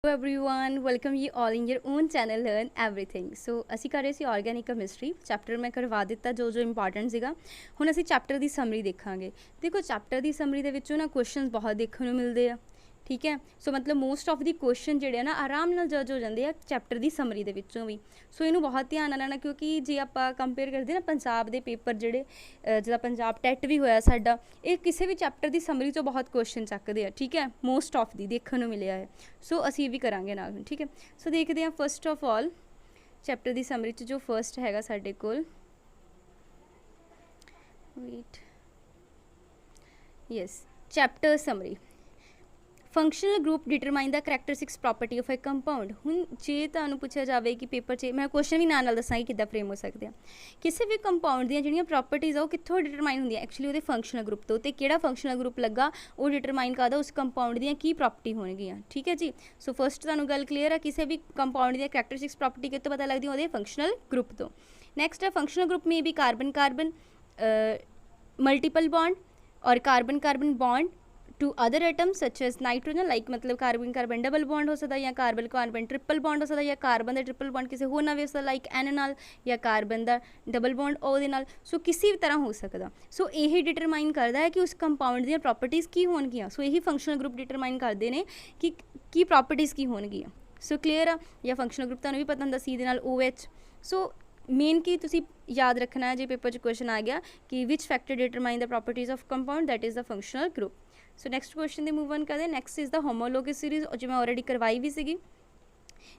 Hello everyone, welcome you all in your own channel Learn Everything। So ਅਸੀਂ ਕਰ ਰਹੇ ਸੀ organic chemistry chapter ਮੈਂ ਕਰਵਾ ਦਿੱਤਾ ਜੋ ਇੰਪੋਰਟੈਂਟ ਸੀਗਾ। ਹੁਣ ਅਸੀਂ ਚੈਪਟਰ ਦੀ ਸਮਰੀ ਦੇਖਾਂਗੇ। ਦੇਖੋ ਚੈਪਟਰ ਦੀ ਸਮਰੀ ਦੇ ਵਿੱਚੋਂ ਨਾ ਕੁਐਸਚਨਸ ਬਹੁਤ ਦੇਖਣ ਨੂੰ ਮਿਲਦੇ ਆ, ठीक है। सो मतलब मोस्ट ऑफ दी क्वेश्चन जोड़े ना आराम नाल जज हो जाते हैं चैप्टर की समरी दे विचों भी। सो इनू बहुत ध्यान नाल लेना, क्योंकि जे आप कंपेयर करते ना पंजाब के पेपर जोड़े जिदा पंजाब टैट भी होया साडा, ये किसी भी चैप्टर की समरी चो बहुत क्वेश्चन चकते हैं, ठीक है। मोस्ट ऑफ दी देखने को मिले है। सो असी भी करांगे नाल, ठीक है। सो देखते हैं फस्ट ऑफ ऑल चैप्टर की समरी च जो फस्ट हैगा साडे कोल, wait yes chapter summary. Functional group determine the characteristics property of a compound. हुण जे तुहानूं पुछया जाए कि पेपर च मैं क्वेश्चन भी नाल दसांगी किद्दां फ्रेम हो सकते हैं। किसी भी कंपाउंड दी जिहड़ियां प्रॉपर्टीज़ आ कित्थों डिटरमाइन होंदियां, एक्चुअली उहदे फंक्शनल ग्रुप तो किहड़ा फंक्शनल ग्रुप लगा वो डिटरमाइन करदा उस कंपाउंड दी की प्रॉपर्टी होणगियां, ठीक है जी। सो फस्ट तुहानूं गल क्लीयर है, किसी भी कंपाउंड दी करैक्टरिस्टिक्स प्रॉपर्टी कित्थों पता लगदी उहदे फंक्शनल ग्रुप तो। नैक्सट है फंक्शनल ग्रुप में भी कार्बन कार्बन मल्टीपल बॉन्ड और carbon carbon bond to other atoms such as nitrogen, like मतलब कार्बन कार्बन डबल बॉन्ड हो सकता, या कार्बन कार्बन ट्रिपल बॉन्ड हो सकता, या कार्बन का ट्रिपल बॉन्ड किसी होर नाल भी हो सकता, लाइक एन नाल, या कार्बन का डबल बॉन्ड ओहदे नाल। सो किसी भी तरह हो सकता। सो यही डिटरमाइन करता है कि उस कंपाउंड दी प्रॉपर्टीज़ की होणगियां। सो यही फंक्शनल ग्रुप डिटरमाइन करते हैं कि प्रॉपर्टीज़ की होणगियां। सो क्लीयर आ, या फंक्शनल ग्रुप तुहानूं भी पता हुंदा सी दे नाल OH। सो मेन की तुसी याद रखना है, जो पेपर च क्वेश्चन आ गया कि which factor determine the properties of compound, that is the functional group. So next question they move on करते हैं। Next is the homologous series, जो मैं ऑलरेडी करवाई भी सीगी,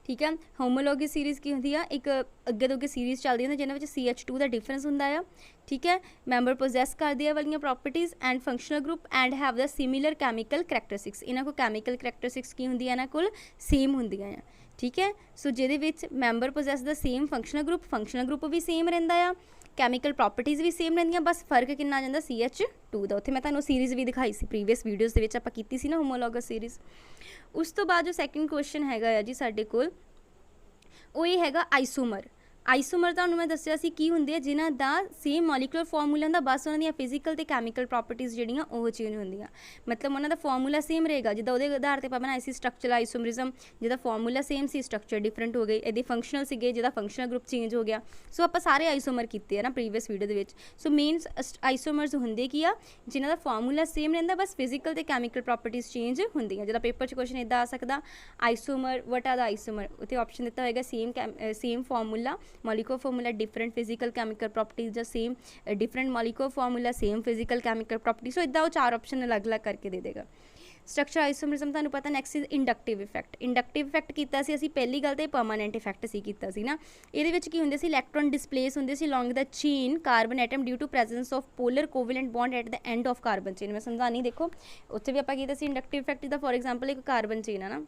ठीक है। होमोलॉगस सीरीज़ की होंदी है, एक अगे तो अगे सीरीज़ चलती है जिन्होंने CH2 का डिफरेंस होंदा है, ठीक है। मैंबर पोजैस करदे वाली properties and functional group and have the similar chemical characteristics. इन्हां को कैमिकल करैक्टरिस्टिक्स की होंदी है, इन्हां कोल सेम होंदियां हैं, ठीक है। सो जिहदे विच member possess the same functional group भी सेम रहिंदा आ, कैमिकल प्रॉपर्टीज़ भी सेम रहिंदियां, बस फर्क कितना आ जांदा CH2 का। उत्थे मैं तुहानूं सीरीज़ भी दिखाई सी प्रीवियस वीडियोज़ दे विच, आपां कीती सी ना होमोलॉगस सीरीज़। उस तो बाद जो सैकेंड क्वेश्चन हैगा जी साडे कोल, वो ये हैगा आइसोमर। आइसोमर तुहानूं मैं दस्सिया सी की हुंदे आ, जिन्हां दा सेम मॉलिक्यूलर फॉर्मूला हुंदा, बस उन्हां दी फिजिकल ते कैमिकल प्रॉपर्टीज़ जिहड़ियां ओह चेंज होंदियां। मतलब उन्हां दा फॉर्मूला सेम रहेगा, जिद्दां उहदे आधार ते बनाए सी स्ट्रक्चर आइसोमरिज्म, जिहदा फॉर्मूला सेम सी स्ट्रक्चर डिफरेंट हो गई, इहदे फंक्शनल सीगे जिहदा फंक्शनल ग्रुप चेंज हो गया। सो आपां सारे आइसोमर कीते आ ना प्रीवियस वीडियो दे विच। सो मेन आइसोमर्स हुंदे की आ, जिन्हां दा फॉर्मूला सेम रहिंदा, बस फिजिकल ते कैमिकल प्रॉपर्टीज़ चेंज होंदियां। जिहदा पेपर च क्वेश्चन इदां आ सकदा, isomer what are the isomer, उत्थे ऑप्शन दित्ता होएगा same formula molecular formula different physical chemical properties, या same different molecular formula same physical chemical property. So इदा वो 4 ऑप्शन अलग अलग करके दे देगा। स्ट्रक्चर आइसोमरिज्म तुहानूं पता। Next is inductive effect. Inductive effect कीता सी असीं पहली गल तो परमानेंट इफैक्ट सी कीता सी ना। इहदे विच की हुंदे सी इलैक्ट्रॉन डिस्प्लेस हुंदे सी long the chain carbon atom due to presence of polar covalent bond at the end of carbon chain. मैं समझानी, देखो उत्थे भी आपां कीता सी इंडक्टिव इफैक्ट दा, फॉर एग्जाम्पल एक कार्बन चेन है ना,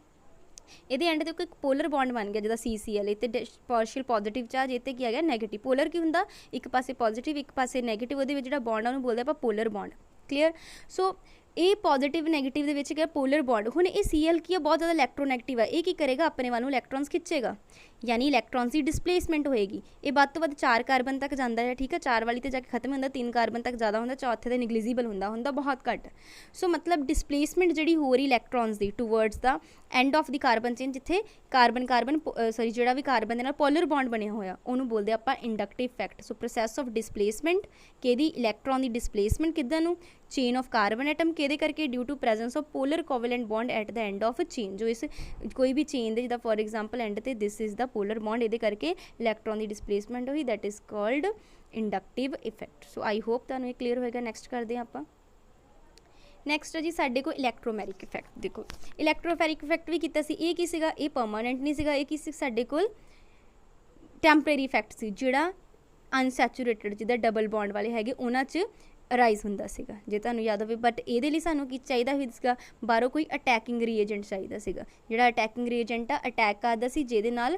ये एंड तो एक पोलर बॉन्ड बन गया जिदा CCl, इतने पार्शियल पॉजिटिव चार्ज, इतने की आ गया नैगेटिव। पोलर की होंदा, एक पासे पॉजिटिव एक पासे नैगेटिव, वो जो बॉन्ड है उन्होंने बोलते हैं पोलर बॉन्ड। क्लीयर। सो ये पॉजिटिव नैगेटिव के विच क्या पोलर बॉन्ड। हुण ये Cl की बहुत ज़्यादा इलैक्ट्रोनैगेटिव है, ये की करेगा अपने वालों इलैक्ट्रॉन्स खिंचेगा, यानी इलैक्ट्रॉन्स की डिस्प्लेसमेंट होएगी। ये बद तो बद 4 कार्बन तक जाता है, ठीक है। 4 वाली तो जाके खत्म होंदा, 3 कार्बन तक ज़्यादा होंदा, चौथे तो निगलिजिबल होंदा बहुत घट। सो मतलब डिस्प्लेसमेंट जी हो रही इलैक्ट्रॉन्स की towards the end of the carbon chain, जिथे कार्बन कार्बन सॉरी जो भी कार्बन के नाल पोलर बॉन्ड बनया होया उन्होंने बोलते आपां inductive effect. So process of displacement कि इलैक्ट्रॉन की डिस्प्लेसमेंट किधर नूं, चेन ऑफ कार्बन एटम कि करके due to presence of polar covalent bond at the end of chain. जो इस कोई भी चेन दे जिदा फॉर एग्जाम्पल एंड ते this is the polar bond, ये करके इलैक्ट्रॉन की डिस्प्लेसमेंट हुई, that is called inductive effect. So I hope तुहानूं ये क्लीयर होएगा। नैक्सट करते हैं आपां। नैक्सट है जी साडे को इलैक्ट्रोमैरिक इफैक्ट। देखो इलैक्ट्रोफैरिक इफैक्ट भी कीता सी, ये की सीगा, ये परमानेंट नहीं सीगा, ये की सी साडे कोल टैंपरेरी इफैक्ट सी, जिहड़ा अनसैचुरेटेड जिदा डबल बॉन्ड वाले हैगे उन्हां च राइज हुंदा सीगा, जे तुहानूं याद होवे। बट इहदे लई सानूं की चाहीदा सीगा, बाहरों कोई अटैकिंग रीएजेंट चाहीदा सीगा, जिहड़ा अटैकिंग रीएजेंट अटैक करदा सी, जिहदे नाल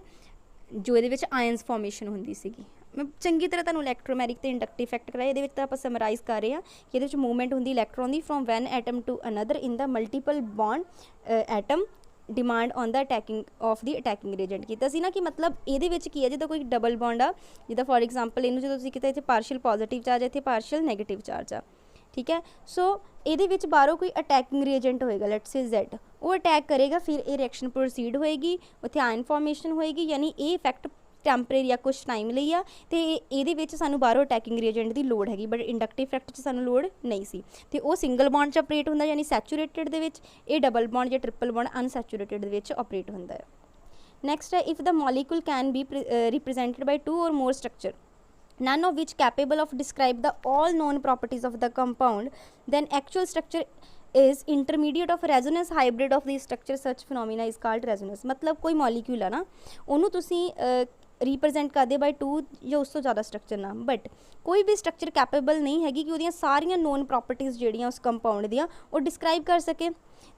जो इहदे विच आयन्स फॉर्मेशन हुंदी सीगी। मैं चंगी तरह तुहानूं इलैक्ट्रोमैरिक ते इंडक्टिव इफैक्ट कराया, इहदे विच तां आपां समराइज़ कर रहे हैं कि इहदे विच मूवमेंट हुंदी इलैक्ट्रॉन दी from one atom to another in the multiple bond atom demand on the attacking of the attacking reagent कीता सी ना, कि मतलब ये की है जिदा कोई डबल बॉन्ड आ, जिदा फॉर एग्जाम्पल इनू जो तुसीं कीता इत्थे पार्शियल पॉजिटिव चार्ज है, इत्थे पार्शियल नैगेटिव चार्ज आ, ठीक है। सो ਇਹਦੇ ਵਿੱਚ ਬਾਹਰੋਂ ਕੋਈ ਅਟੈਕਿੰਗ ਰੀਏਜੈਂਟ ਹੋਏਗਾ, ਲੈਟਸ ਸੇ Z, ਉਹ ਅਟੈਕ ਕਰੇਗਾ, ਫਿਰ ਇਹ ਰਿਐਕਸ਼ਨ ਪ੍ਰੋਸੀਡ ਹੋਏਗੀ, ਉੱਥੇ ਆਇਨ ਫਾਰਮੇਸ਼ਨ ਹੋਏਗੀ, ਯਾਨੀ ਇਹ ਇਫੈਕਟ ਟੈਂਪਰੇਰੀ ਜਾਂ ਕੁਛ ਟਾਈਮ ਲਈ ਆ, ਤੇ ਇਹਦੇ ਵਿੱਚ ਸਾਨੂੰ ਬਾਹਰੋਂ ਅਟੈਕਿੰਗ ਰੀਏਜੈਂਟ ਦੀ ਲੋੜ ਹੈਗੀ, ਬਟ ਇੰਡਕਟਿਵ ਇਫੈਕਟ 'ਚ ਸਾਨੂੰ ਲੋੜ ਨਹੀਂ ਸੀ, ਤੇ ਉਹ ਸਿੰਗਲ ਬੌਂਡ 'ਚ ਆਪਰੇਟ ਹੁੰਦਾ, ਯਾਨੀ ਸੈਚੂਰੇਟਡ ਦੇ ਵਿੱਚ, ਇਹ ਡਬਲ ਬੌਂਡ ਜਾਂ ਟ੍ਰਿਪਲ ਬੌਂਡ ਅਨਸੈਚੂਰੇਟਡ ਦੇ ਵਿੱਚ ਆਪਰੇਟ ਹੁੰਦਾ ਹੈ। ਨੈਕਸਟ ਹੈ, if the molecule can be represented by 2 or more structure, none of which capable of describe the all known properties of the compound, then actual structure is intermediate of resonance hybrid of these structures, such phenomena is called resonance। मतलब कोई molecule है ना, ਉਹਨੂੰ ਤੁਸੀਂ represent करते bye 2 या उस तो ज़्यादा स्ट्रक्चर ना, बट कोई भी स्ट्रक्चर कैपेबल नहीं हैगी कि वो सारिया नोन प्रॉपर्टीज़ जिहड़ियां उस कंपाउंड दियां वो डिस्क्राइब कर सके,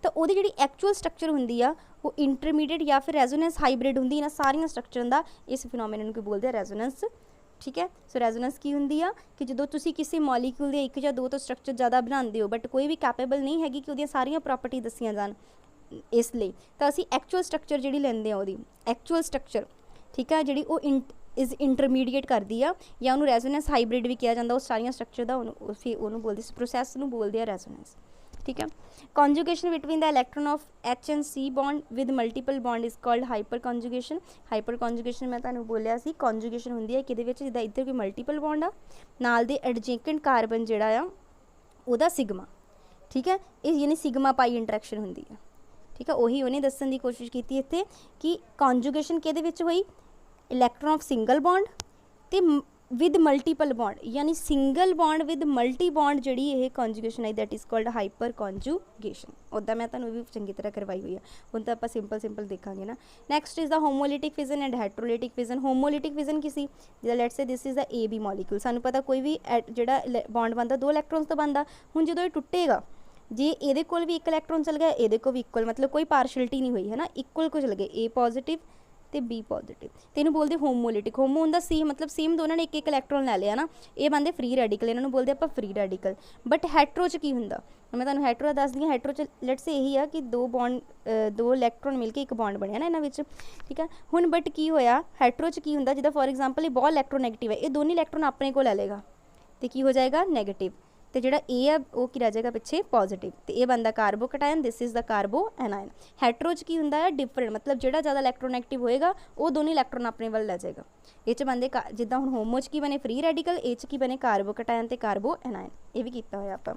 तो वो जिहड़ी एक्चुअल स्ट्रक्चर हुंदी आ वो इंटरमीडिएट या फिर रेजोनेंस हाइब्रिड हुंदी है ना सारिया स्ट्रक्चर दा, इस फिनोमेनन को बोलते हैं रेजोनेंस। ठीक है। सो रेजोनेंस की हुंदी आ कि जो तुसी किसी मॉलीक्यूल दे 1 या 2 तो स्ट्रक्चर ज़्यादा बनाते हो, बट कोई भी कैपेबल नहीं हैगी कि वो सारिया प्रॉपर्टी दसियां जान, इसलिए तो असी एक्चुअल स्ट्रक्चर जिहड़ी लैंदे आ ओहदी एक्चुअल स्ट्रक्चर, ठीक है, जिहड़ी वो इज़ इंटरमीडिएट करती है, या उन्होंने रेजोनेंस हाइब्रिड भी किया जाता, उस सारिया स्ट्रक्चर का उन्होंने बोलते इस प्रोसैस नूं बोलते हैं रेजोनेंस। ठीक है। Conjugation between the electron of H and C bond with multiple bond is called hyper conjugation. Hyper conjugation मैं तुहानूं बोलिया सी, कॉन्जुगेशन हुंदी है किहदे विच जिद्दां इधर कोई मल्टीपल बॉन्ड आ, नाल दे एडजेकेंट कार्बन जिहड़ा आ उहदा सिग्मा, ठीक है, इस यानी सिग्मा पाई इंटरैक्शन हुंदी है। ठीक है। उही उन्हें दस्सण दी कोशिश कीती इत्थे कि कॉन्जुगेशन किहदे विच होई, इलैक्ट्रॉन ऑफ सिंगल बॉन्ड ते विद मल्टीपल बॉन्ड, यानी single bond with multi bond जिहड़ी ये कॉन्जुगेशन है that is called hyper conjugation. उदा मैं तुहानूं भी चंगी तरह करवाई हुई है, हुण तां आपां सिंपल देखांगे ना। Next is the homolytic fission and heterolytic fission. Homolytic fission की सी, जिद्दां let's say this is the AB molecule, सानूं पता कोई भी जिहड़ा बॉन्ड बनदा 2 इलैक्ट्रॉन्स तो बनदा, हुण जदों ये टुटेगा जे ये कोल भी 1 इलैक्ट्रॉन चल गया, ये को भी इक्वल, मतलब कोई पार्शलिटी नहीं हुई है ना, इक्वल को चल गए, A पॉजिटिव तो B पॉजिटिव, तो इन्हूं बोलते होमोलिटिक। होमो हुंदा सी, मतलब सेम दोनों ने 1 इलैक्ट्रॉन लै लिया ना, ये बनते फ्री रैडिकल, इन्होंने बोलते आपां फ्री रैडिकल। बट हैट्रो च की हुंदा, मैं तुहानूं हैट्रो दस दी, हैट्रो च लेट्स यही है कि 2 इलैक्ट्रॉन मिलके 1 बॉन्ड बनया ना इन्हां विच। ठीक है। हुण बट की होया, हैट्रो च की हुंदा, जिद्दां फॉर एग्जाम्पल ये बहुत इलैक्ट्रोनैगेटिव है, ये दोनों इलैक्ट्रॉन अपने को लै लेगा, तो की हो जाएगा नैगेटिव, तो जो ए है वो की रह जाएगा पिछे पॉजिटिव, तो ये बनता carbocation, this is the carbanion. Hetero च की हुंदा है डिफरेंट, मतलब जो ज़्यादा इलैक्ट्रोनैगेटिव होएगा वो दोनों इलैक्ट्रॉन अपने वाल लै जाएगा। ये बनते जिद्दां हुण होमो च की बने फ्री रैडिकल, ए च की बने कार्बोकटायन ते कार्बो एनायन, ये भी कीता होया आपां।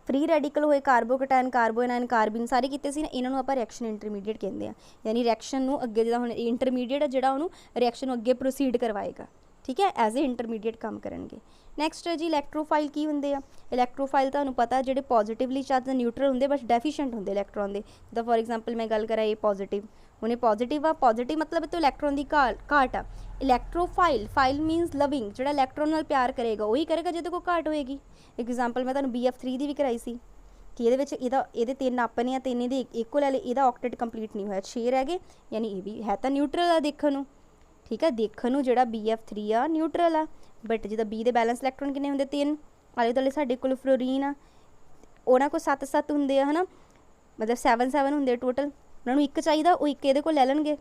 फ्री रैडिकल होए कार्बोकटायन, कार्बो एनायन, कार्बिन सारे कीते सी ना, इन्हां नूं आपां रिएक्शन इंटरमीडिएट कहंदे आ, यानी रिएक्शन नूं अगे जिद्दां हुण इंटरमीडिएट है जिहड़ा उहनूं रिएक्शन नूं अगे प्रोसीड करवाएगा। ठीक है। एज ए इंटरमीडिएट काम करनगे। नैक्सट है जी इलैक्ट्रोफाइल की होंगे आ, इलैक्ट्रोफाइल तुहानूं पता है जिहड़े पॉजिटिवली चार्ज न्यूट्रल होंगे बस डेफिशिएंट होंगे इलैक्ट्रॉन के, जिद्दां फॉर एग्जाम्पल मैं गल करा ए पॉजिटिव, उन्हें पॉजिटिव आ, पॉजिटिव मतलब तो इलैक्ट्रॉन की घाट आ। इलैक्ट्रोफाइल, फाइल मीनस लविंग, जो इलैक्ट्रॉन नाल प्यार करेगा वही करेगा जिहदे कोल घाट होएगी। एग्जाम्पल मैं तुहानूं BF3 की भी कराई सी कि ये 3 अपने 3 दे एक लै ले, इहदा ऑक्टेट कंप्लीट नहीं होया, 6 रह गए, यानी ये भी है तो न्यूट्रल आ देखण नूं। ठीक है। देखण नूं जिहड़ा BF3 आ न्यूट्रल आ, बट जिद्दां B दे बैलेंस इलैक्ट्रॉन किन्ने हुंदे 3, आले दुआले साडे कोल फ्लोरीन आ, उहनां कोल 7 हुंदे आ, है ना, मतलब 7 हुंदे टोटल, उहनां नूं 1 चाहीदा, वो 1 इहदे कोल लै लैणगे।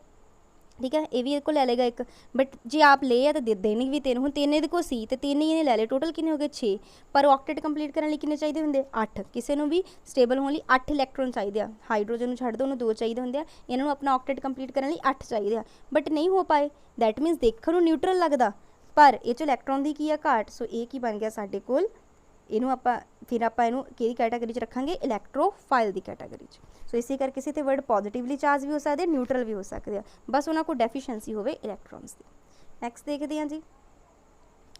ठीक है। ये भी इहदे कोल लै लेगा 1, बट जे आप ले आ तो देने भी 3, हुण 3 इहदे कोल सी ते 3 ही इहने लै ले, टोटल किन्ने हो गए 6, पर ऑक्टेट कंप्लीट करने लई किन्ने चाहिदे हुंदे 8, किसी नूं भी स्टेबल होने लई 8 इलैक्ट्रॉन चाहिदे आ, हाइड्रोजन नूं छड्ड दो, उहनूं 2 चाहिदे हुंदे आ, इन्हां नूं अपना ऑक्टेट कंप्लीट करने लई 8 चाहिदे आ, बट नहीं हो पाए, दैट मीनस देखण नूं न्यूट्रल लगदा पर ये इलैक्ट्रॉन की है घाट। सो ये की बन गया साडे कोल, इनू आपां फिर आपां इनू किहदी कैटागरी च रखांगे, इलैक्ट्रोफाइल की कैटागरी च। सो इसी करके किसी ते वर्ड पॉजिटिवली चार्ज भी हो सकते, न्यूट्रल भी हो सकते हैं, बस उन्होंने को डेफिशिएंसी होवे इलैक्ट्रॉन्स की। नैक्सट देखते हैं जी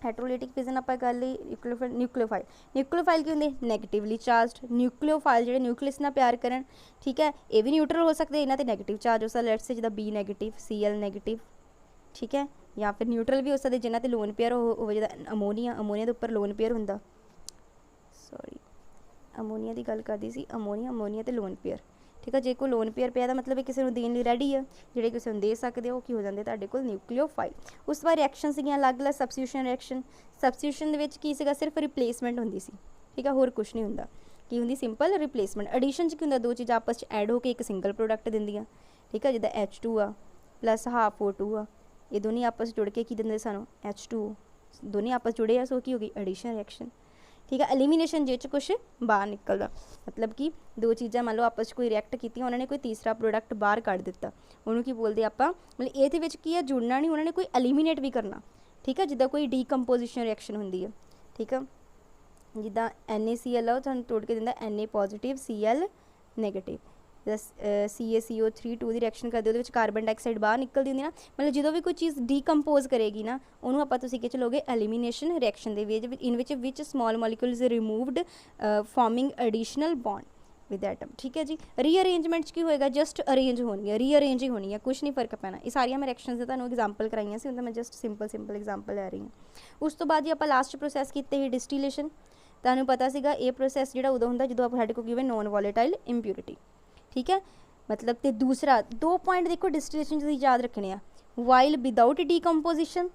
हेट्रोलिटिक फिजन आपां कर ली। न्यूक्लियोफाइल, न्यूक्लियोफाइल की होंगे नैगेटिवली चार्ज, न्यूक्लियोफाइल जो न्यूक्लियस नाल प्यार करन। ठीक है। ये भी न्यूट्रल हो सकते, इन्हां ते नैगेटिव चार्ज हो सकता, लेट्स से जिद्दां B नैगेटिव, Cl नैगेटिव। ठीक है। या फिर न्यूट्रल भी हो सकते जिन्हां ते लोन पेयर हो, जिद्दां अमोनीया, अमोनीया के उपर लोन पेयर हुंदा, सॉरी अमोनीया की गल करती सी, अमोनीया, अमोनीया तो लोन पेयर। ठीक है। जे कोई लोन पेयर पिया मतलब किसी को देने रेडी है, जोड़े किसी को दे सकते हो, की हो जाते तुहाडे कोल न्यूक्लियोफाइल। उस बार रिएक्शन सी अलग अलग, सबस्टिट्यूशन रिएक्शन, सबस्टिट्यूशन की सीगा सिर्फ रिप्लेसमेंट होंदी सी। ठीक है। होर कुछ नहीं हुंदा, की हुंदी सिंपल रिप्लेसमेंट। एडिशन की हुंदा 2 चीज़ आपस में ऐड होकर एक सिंगल प्रोडक्ट दिंदियां। ठीक है। जिद्दां H2 आ प्लस हाफ O2 आ, ये दोनों आपस जुड़ के की दिंदे सानूं H2, दोनों आपस जुड़े आ, सो की होगी एडिशन रिएक्शन। ठीक है। एलिमिनेशन जे च कुछ बाहर निकलदा, मतलब कि दो चीज़ां मान लो आपस कोई रिएक्ट कीतियां, उन्होंने कोई तीसरा प्रोडक्ट बाहर कढ़ दिता, उन्होंने की बोलते आपां, मतलब ये की है जुड़ना नहीं, उन्होंने कोई एलिमीनेट भी करना, ठीक है। जिद्दां कोई डीकंपोजिशन रिएक्शन होंदी है, ठीक है, जिद्दां NaCl है तुहानूं तोड़ के दिंदा Na positive Cl negative, CaCO3 2 की रिएक्शन करते हो कार्बन डाइऑक्साइड बाहर निकलती होंगी ना, मतलब जो भी कोई चीज़ डीकंपोज करेगी ना उन्होंने आप क्या चलोगे एलिमीनेशन रिएक्शन के in which small molecule is removed forming additional bond with atom, ठीक है जी। रीअरेंजमेंट की होएगा, जस्ट अरेंज होनी है, रीअरेंज ही होनी है, कुछ नहीं फर्क पैना। ये सारिया मैं रिएक्शनस तुहानूं एग्जाम्पल कराइया सी, उनका मैं जस्ट सिंपल एग्जाम्पल लै रही हूँ। उस तो बाद जी आप लास्ट प्रोसैस किए ही डिस्टिलेशन, तुहानूं पता सीगा ये प्रोसैस जिहड़ा उदों हुंदा जदों साडे कोल गिवन नॉन वॉलेटाइल इंप्योरिटी, ठीक है। मतलब तो दूसरा दो पॉइंट देखो डिस्टिलेशन तुसीं याद रखने आ, while without decomposition,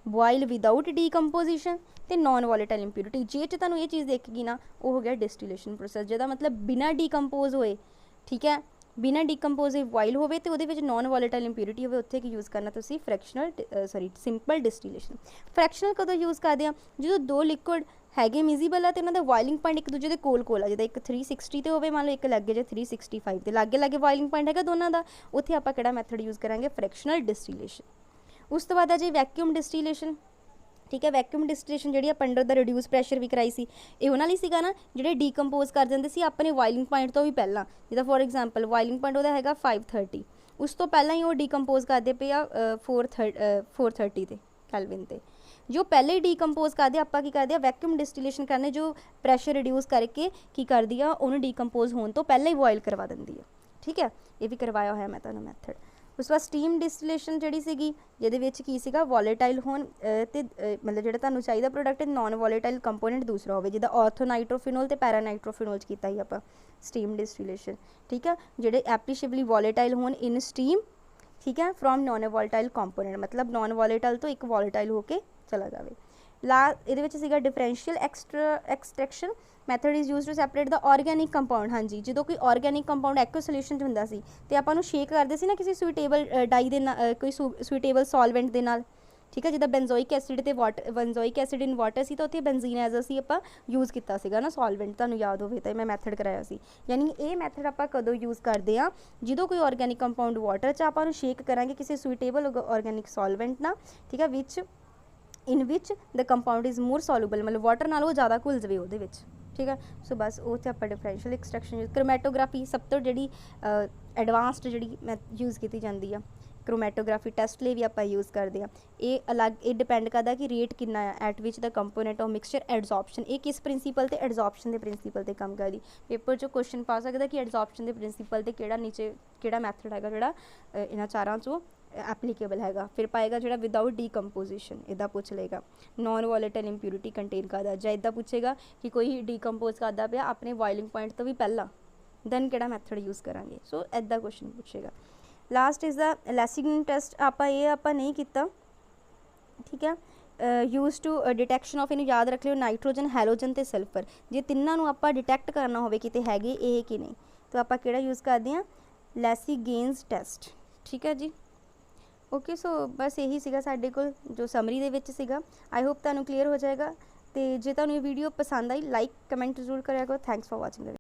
while without decomposition तो नॉन वॉलेटाइल इंप्योरिटी। जे च तुहानूं ये चीज़ देखेगी ना वो हो गया डिस्टिलेशन प्रोसैस, जिहदा मतलब बिना डीकंपोज होए, ठीक है, बिना डीकंपोज वाइल होवे तो उहदे विच नॉन वॉलेटाइल इंप्योरिटी होवे, उत्थे की यूज़ करना तुसीं फ्रैक्शनल सिंपल डिस्टिलेशन। फ्रैक्शनल कदों यूज़ करते हैं जो दो लिक्विड हैगे मिजिबल है तो उन्होंने वाइलिंग पॉइंट एक दूजे के कोल कोल आ, जिदा एक 360 तो हो मान लो एक लगे जो 365 तो लागे लागे वाइलिंग पॉइंट है दोनों का, उत्थे आप किहड़ा मैथड यूज़ करांगे फ्रैक्शनल डिस्टिलेशन। उस तो बाद है जी वैक्यूम डिस्टिलेशन, ठीक है। वैक्यूम डिस्टिलेशन जी आप अंडर द रिड्यूस प्रैशर भी कराई सी, ये उन्होंने सीगा ना जिहड़े डीकंपोज कर जाते सी अपने वाइलिंग पॉइंट तो भी पहला, जिदा फॉर एग्जाम्पल वाइलिंग पॉइंट वह है 530, उस तो पहला ही वो डीकंपोज करते पे आ 430 ते कैल्विन ते, जो पहले ही डीकंपोज करते आप की करते वैक्यूम डिस्टिलेशन करने, जो प्रैशर रिड्यूस करके की कर दिया उन्होंने डीकंपोज होने तो पहले ही बॉयल करवा देंदी है, ठीक है। ये भी करवाया होया मैं तुहानूं मैथड। उस बाद स्टीम डिस्टिलेशन जी सी जिहदे वॉलेटाइल होन ते मतलब जो तुहानूं चाहिए प्रोडक्ट नॉन वॉलेटाइल कंपोनेंट दूसरा हो, जिदा ऑर्थोनाइट्रोफिनोल तो पैरानाइट्रोफिनोल किया ही आप स्टीम डिस्टिलेशन, ठीक है। जोड़े एप्रीशिएबली वॉलेटाइल होन इन स्टीम, ठीक है, फ्रॉम नॉन वॉलेटाइल कंपोनेंट, मतलब नॉन वॉलेटाइल तो एक वॉलेटाइल होके चला जाए। ये differential extraction method is use to separate the organic compound. हाँ जी, जो कोई ऑर्गैनिक कंपाउंड एक्व सोल्यूशन होंदा सी ते आपां नूं शेक करते सी ना किसी सुइटेबल डाई दे कोई सुइटेबल सॉल्वेंट दे नाल, ठीक है, जिदा बेंजोइक एसिड ते water, benzoic acid in water सी तो उत्थे बेंजीन एज असी आपां यूज़ किया सीगा ना सॉल्वेंट, तुहानूं याद होवे तो मैं मैथड कराया सी। यानी ये मैथड आपां कदों यूज़ करते हैं जो कोई ऑर्गैनिक कंपाउंड वाटर च आपां नूं शेक करांगे किसी सुइटेबल ऑर्गैनिक सॉल्वेंट ना, ठीक है, which in which the compound is more soluble, मतलब वाटर नाल वो ज़्यादा घुल जाए वो, ठीक है। सो बस उत्थे आप डिफरेंशियल एक्सट्रैक्शन यूज, क्रोमैटोग्राफी सब तो जी एडवांसड जी यूज़ की जाती है, क्रोमैटोग्राफी टेस्ट लिए भी आप यूज़ करते हैं। ये अलग ये डिपेंड करता कि रेट कितना है eight which the component of mixture adsorption, ये किस प्रिंसीपल ते एडजॉर्प्शन के प्रिंसीपल ते काम करती। पेपर जो क्वेश्चन पा सकता कि एडजॉर्प्शन के प्रिंसीपल ते केड़ा नीचे केड़ा मैथड है जोड़ा इन्हां चारां चों एप्लीकेबल हैगा, फिर पाएगा जो विदाउट डीकंपोजिशन इदा पूछ लेगा, नॉन वॉलेटाइल इंप्योरिटी कंटेन करता, या इदा पूछेगा कि कोई डीकंपोज करता पे अपने बॉइलिंग पॉइंट तो भी पहला, दैन केड़ा मैथड यूज़ करांगे। सो इदा क्वेश्चन पूछेगा। लास्ट इज़ द लेसिगन टेस्ट, आप नहीं किया, ठीक है। यूज टू डिटैक्शन ऑफ, इन्हें याद रख लियो नाइट्रोजन, हैलोजन तो सल्फर, जे तिन्हों आप डिटैक्ट करना हो कि हैगे ये कि नहीं तो आप केड़ा यूज़ करते हैं लेसिगेन्स टेस्ट, ठीक है जी। ओके, सो बस यही सीगा साडे कोल जो समरी दे विच सीगा। आई होप तुहानूं क्लीयर हो जाएगा, तो जे तुहानूं ये वीडियो पसंद आई लाइक कमेंट जरूर करिया करो। Thanks for watching.